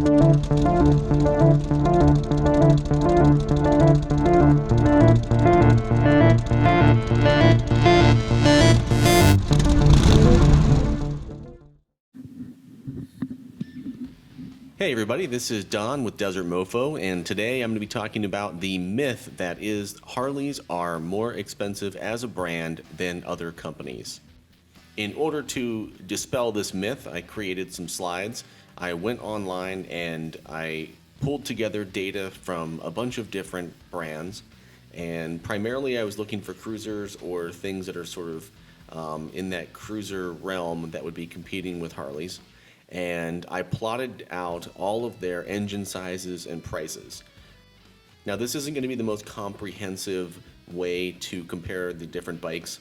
Hey everybody, this is Don with Desert Mofo, and today I'm going to be talking about the myth that is Harleys are more expensive as a brand than other companies. In order to dispel this myth, I created some slides. I went online and I pulled together data from a bunch of different brands, and primarily I was looking for cruisers or things that are sort of in that cruiser realm that would be competing with Harleys. And I plotted out all of their engine sizes and prices. Now, this isn't going to be the most comprehensive way to compare the different bikes,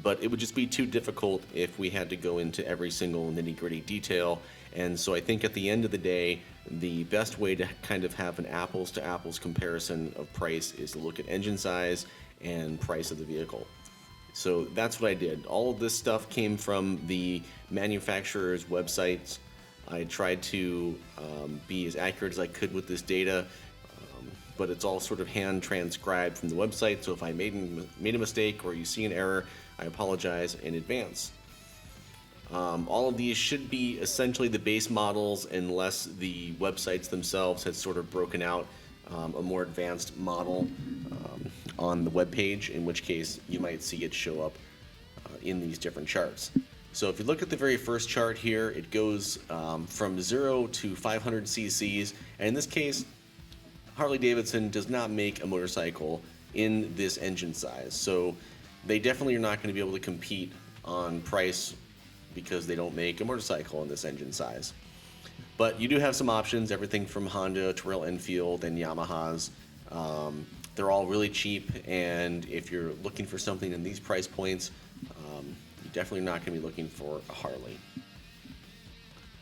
but it would just be too difficult if we had to go into every single nitty-gritty detail. And so I think at the end of the day, the best way to kind of have an apples-to-apples comparison of price is to look at engine size and price of the vehicle. So that's what I did. All of this stuff came from the manufacturer's websites. I tried to be as accurate as I could with this data, but it's all sort of hand transcribed from the website. So if I made a mistake or you see an error, I apologize in advance. All of these should be essentially the base models unless the websites themselves had sort of broken out a more advanced model on the web page, in which case you might see it show up in these different charts. So if you look at the very first chart here, it goes from 0 to 500 cc's, and in this case Harley-Davidson does not make a motorcycle in this engine size, so they definitely are not going to be able to compete on price because they don't make a motorcycle in this engine size. But you do have some options, everything from Honda to Royal Enfield and Yamahas. They're all really cheap, and if you're looking for something in these price points, you're definitely not going to be looking for a Harley.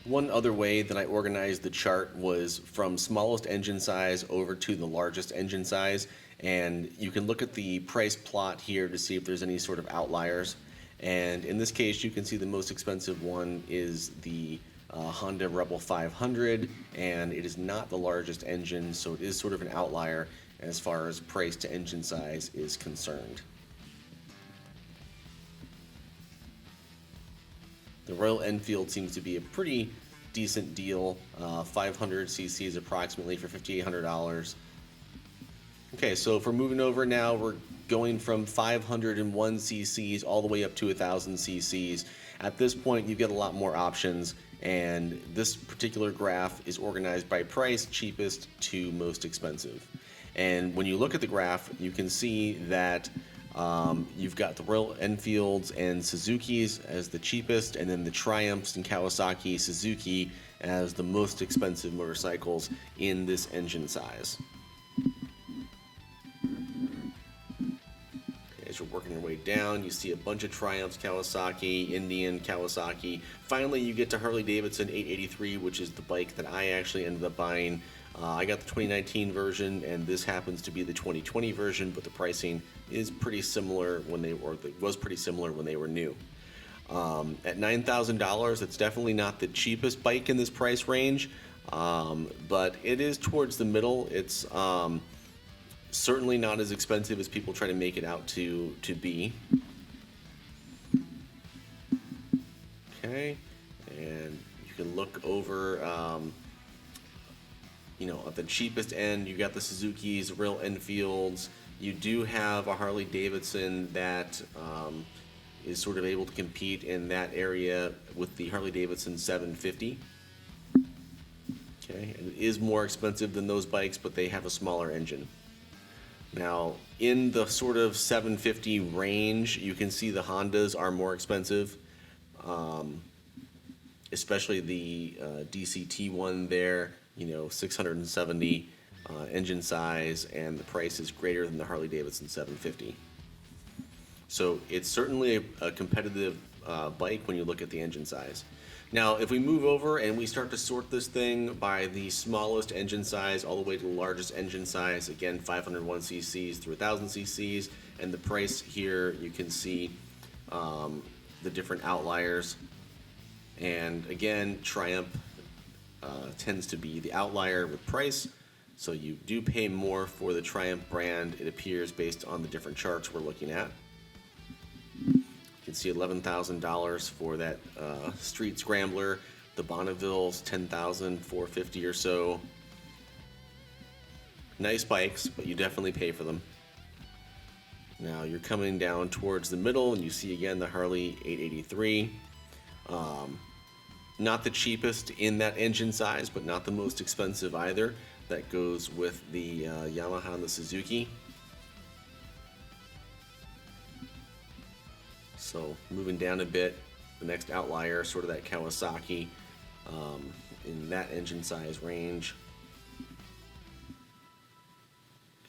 One other way that I organized the chart was from smallest engine size over to the largest engine size, and you can look at the price plot here to see if there's any sort of outliers. And in this case, you can see the most expensive one is the Honda Rebel 500, and it is not the largest engine, so it is sort of an outlier as far as price to engine size is concerned. The Royal Enfield seems to be a pretty decent deal, 500 cc's approximately for $5,800. Okay, so if we're moving over now, we're going from 501 cc's all the way up to 1,000 cc's. At this point, you get a lot more options, and this particular graph is organized by price, cheapest to most expensive. And when you look at the graph, you can see that you've got the Royal Enfields and Suzukis as the cheapest, and then the Triumphs and Kawasaki Suzuki as the most expensive motorcycles in this engine size. As you're working your way down, you see a bunch of Triumphs, Kawasaki, Indian, Kawasaki. Finally, you get to Harley-Davidson 883, which is the bike that I actually ended up buying. I got the 2019 version, and this happens to be the 2020 version, but the pricing is pretty similar was pretty similar when they were new. At $9,000, it's definitely not the cheapest bike in this price range, but it is towards the middle. It's certainly not as expensive as people try to make it out to be. Okay, and you can look over, at the cheapest end, you got the Suzukis, Royal Enfields. You do have a Harley-Davidson that is sort of able to compete in that area with the Harley-Davidson 750. Okay, and it is more expensive than those bikes, but they have a smaller engine. Now, in the sort of 750 range, you can see the Hondas are more expensive, especially the DCT one there, 670 engine size, and the price is greater than the Harley-Davidson 750. So it's certainly a competitive bike when you look at the engine size. Now, if we move over and we start to sort this thing by the smallest engine size all the way to the largest engine size, again, 501 cc's through 1,000 cc's, and the price here, you can see the different outliers. And again, Triumph tends to be the outlier with price. So you do pay more for the Triumph brand, it appears, based on the different charts we're looking at. You can see $11,000 for that Street Scrambler. The Bonneville's $10,450 or so. Nice bikes, but you definitely pay for them. Now you're coming down towards the middle, and you see again the Harley 883. Not the cheapest in that engine size, but not the most expensive either. That goes with the Yamaha and the Suzuki. So moving down a bit, the next outlier, sort of that Kawasaki in that engine size range.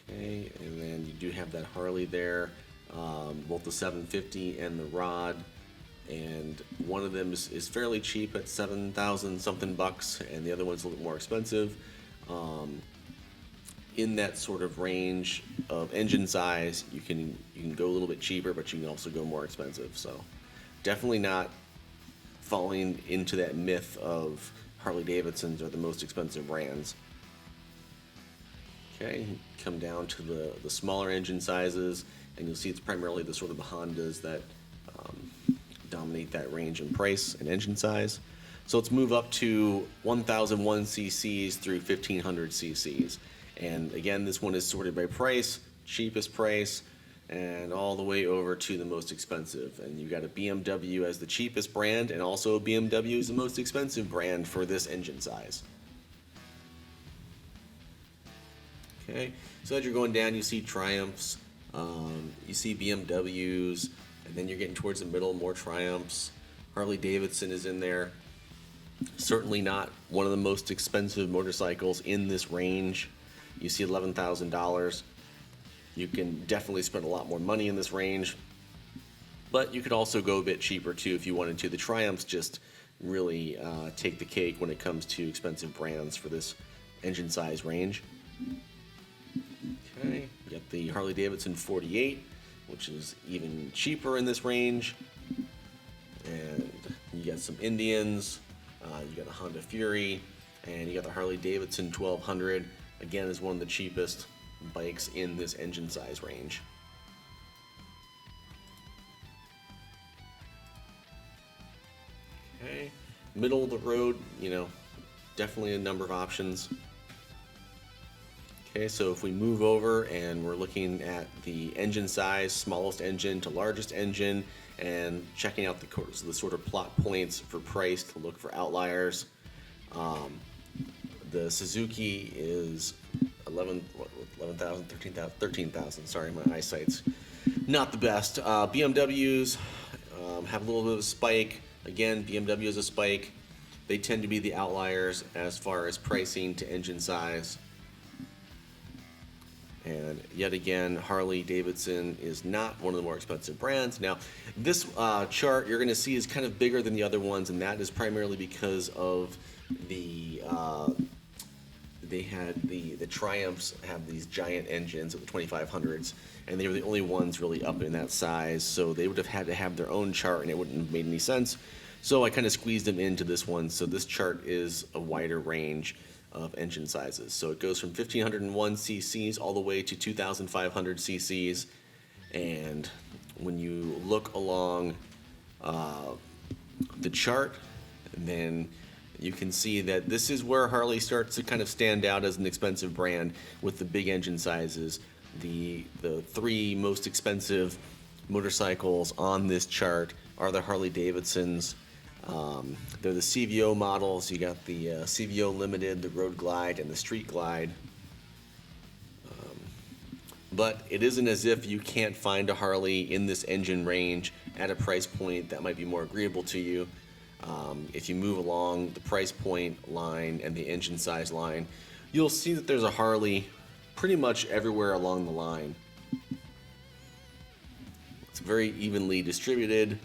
Okay, and then you do have that Harley there, both the 750 and the Rod, and one of them is fairly cheap at 7,000 something bucks, and the other one's a little bit more expensive. In that sort of range of engine size, you can go a little bit cheaper, but you can also go more expensive. So definitely not falling into that myth of Harley-Davidsons are the most expensive brands. Okay, come down to the smaller engine sizes, and you'll see it's primarily the sort of the Hondas that dominate that range in price and engine size. So let's move up to 1001 cc's through 1500 cc's. And again, this one is sorted by price, cheapest price, and all the way over to the most expensive. And you've got a BMW as the cheapest brand, and also BMW is the most expensive brand for this engine size. Okay, so as you're going down, you see Triumphs, you see BMWs, and then you're getting towards the middle, more Triumphs. Harley-Davidson is in there. Certainly not one of the most expensive motorcycles in this range. You see $11,000. You can definitely spend a lot more money in this range, but you could also go a bit cheaper too if you wanted to. The Triumphs just really take the cake when it comes to expensive brands for this engine size range. Okay, you got the Harley-Davidson 48, which is even cheaper in this range, and you got some Indians. You got the Honda Fury, and you got the Harley-Davidson 1200. Again, is one of the cheapest bikes in this engine size range. Okay, middle of the road, definitely a number of options. Okay, so if we move over and we're looking at the engine size, smallest engine to largest engine, and checking out the sort of plot points for price to look for outliers. The Suzuki is 11,000, 13,000. Sorry, my eyesight's not the best. BMWs have a little bit of a spike. Again, BMW is a spike. They tend to be the outliers as far as pricing to engine size. And yet again, Harley-Davidson is not one of the more expensive brands. Now, this chart you're going to see is kind of bigger than the other ones, and that is primarily because of the Triumphs have these giant engines of the 2500s, and they were the only ones really up in that size, so they would have had to have their own chart, and it wouldn't have made any sense. So I kind of squeezed them into this one, so this chart is a wider range of engine sizes. So it goes from 1501 cc's all the way to 2500 cc's, and when you look along the chart, then you can see that this is where Harley starts to kind of stand out as an expensive brand with the big engine sizes. The three most expensive motorcycles on this chart are the Harley-Davidsons. They're the CVO models. You got the CVO Limited, the Road Glide, and the Street Glide. But it isn't as if you can't find a Harley in this engine range at a price point that might be more agreeable to you. If you move along the price point line and the engine size line, you'll see that there's a Harley pretty much everywhere along the line. It's very evenly distributed.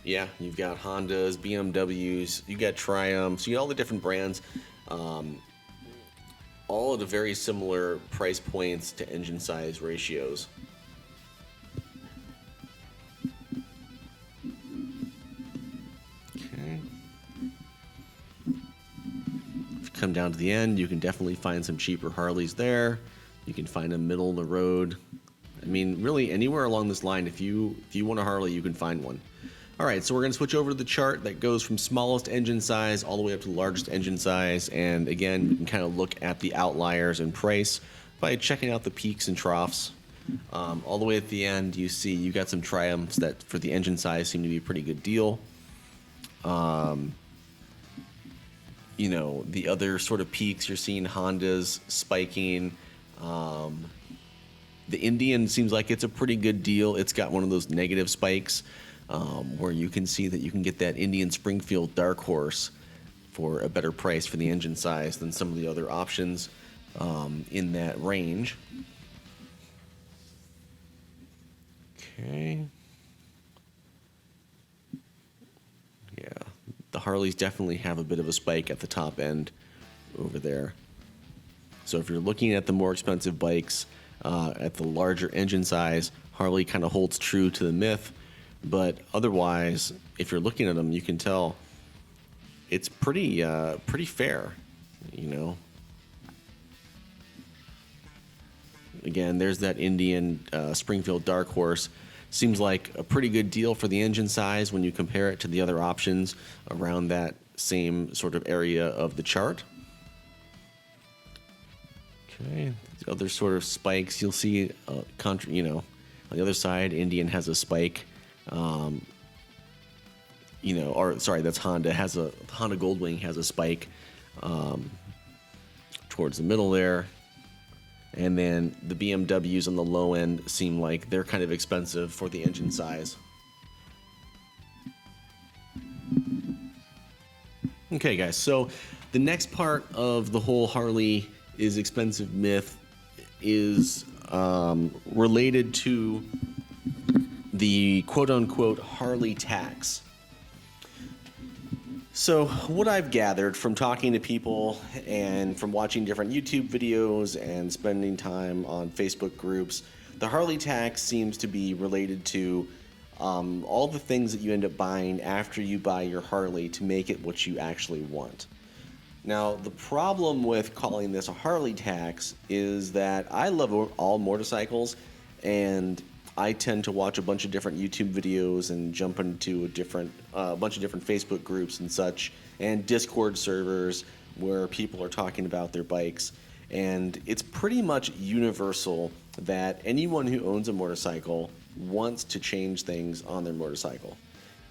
Yeah, you've got Hondas, BMWs, you got Triumphs, you got all the different brands, all at a very similar price points to engine size ratios. Okay, come down to the end, you can definitely find some cheaper Harleys there. You can find them middle of the road. I mean, really anywhere along this line, if you want a Harley, you can find one. All right, so we're going to switch over to the chart that goes from smallest engine size all the way up to the largest engine size. And again, we can kind of look at the outliers in price by checking out the peaks and troughs. All the way at the end, you see you got some Triumphs that for the engine size seem to be a pretty good deal. You know, the other sort of peaks, you're seeing Hondas spiking. The Indian seems like it's a pretty good deal. It's got one of those negative spikes where you can see that you can get that Indian Springfield Dark Horse for a better price for the engine size than some of the other options in that range. Okay. Yeah, the Harleys definitely have a bit of a spike at the top end over there. So if you're looking at the more expensive bikes at the larger engine size, Harley kind of holds true to the myth. But otherwise, if you're looking at them, you can tell it's pretty fair, you know. Again, there's that Indian Springfield Dark Horse. Seems like a pretty good deal for the engine size when you compare it to the other options around that same sort of area of the chart. Okay, the other sort of spikes you'll see, you know, on the other side, Indian has a spike. You know, or sorry, that's Honda. Honda Goldwing has a spike towards the middle there. And then the BMWs on the low end seem like they're kind of expensive for the engine size. Okay, guys, so the next part of the whole Harley is expensive myth is related to the quote-unquote Harley tax. So what I've gathered from talking to people and from watching different YouTube videos and spending time on Facebook groups, the Harley tax seems to be related to all the things that you end up buying after you buy your Harley to make it what you actually want. Now, the problem with calling this a Harley tax is that I love all motorcycles, and I tend to watch a bunch of different YouTube videos and jump into a bunch of different Facebook groups and such, and Discord servers where people are talking about their bikes. And it's pretty much universal that anyone who owns a motorcycle wants to change things on their motorcycle.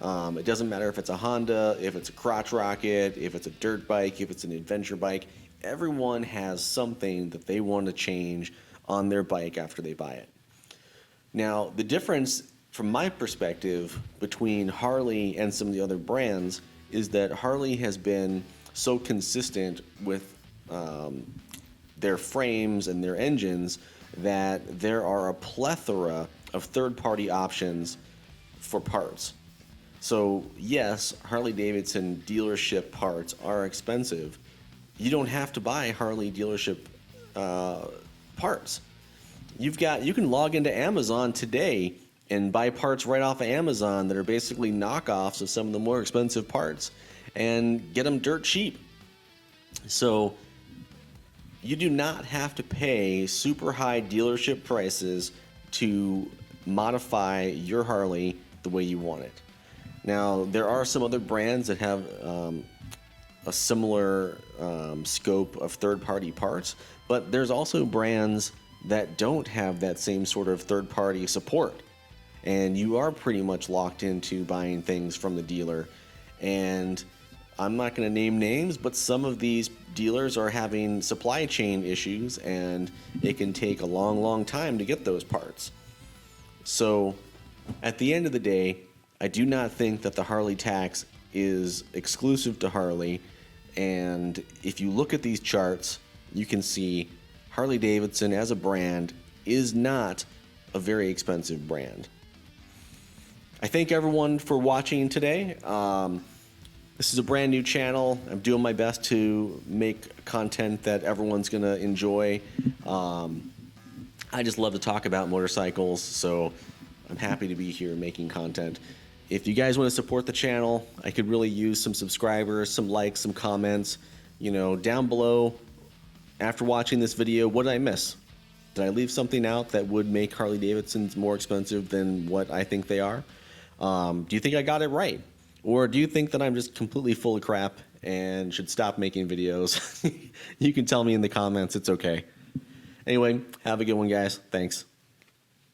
It doesn't matter if it's a Honda, if it's a crotch rocket, if it's a dirt bike, if it's an adventure bike. Everyone has something that they want to change on their bike after they buy it. Now, the difference from my perspective between Harley and some of the other brands is that Harley has been so consistent with their frames and their engines that there are a plethora of third-party options for parts. So yes, Harley-Davidson dealership parts are expensive. You don't have to buy Harley dealership parts. You can log into Amazon today and buy parts right off of Amazon that are basically knockoffs of some of the more expensive parts and get them dirt cheap. So you do not have to pay super high dealership prices to modify your Harley the way you want it. Now, there are some other brands that have a similar scope of third-party parts, but there's also brands that don't have that same sort of third-party support. And you are pretty much locked into buying things from the dealer. And I'm not going to name names, but some of these dealers are having supply chain issues, and it can take a long, long time to get those parts. So at the end of the day, I do not think that the Harley tax is exclusive to Harley. And if you look at these charts, you can see Harley-Davidson as a brand is not a very expensive brand. I thank everyone for watching today. This is a brand new channel. I'm doing my best to make content that everyone's going to enjoy. I just love to talk about motorcycles, so I'm happy to be here making content. If you guys want to support the channel, I could really use some subscribers, some likes, some comments. down below after watching this video, what did I miss? Did I leave something out that would make Harley-Davidsons more expensive than what I think they are? Do you think I got it right? Or do you think that I'm just completely full of crap and should stop making videos? You can tell me in the comments. It's okay. Anyway, have a good one, guys. Thanks.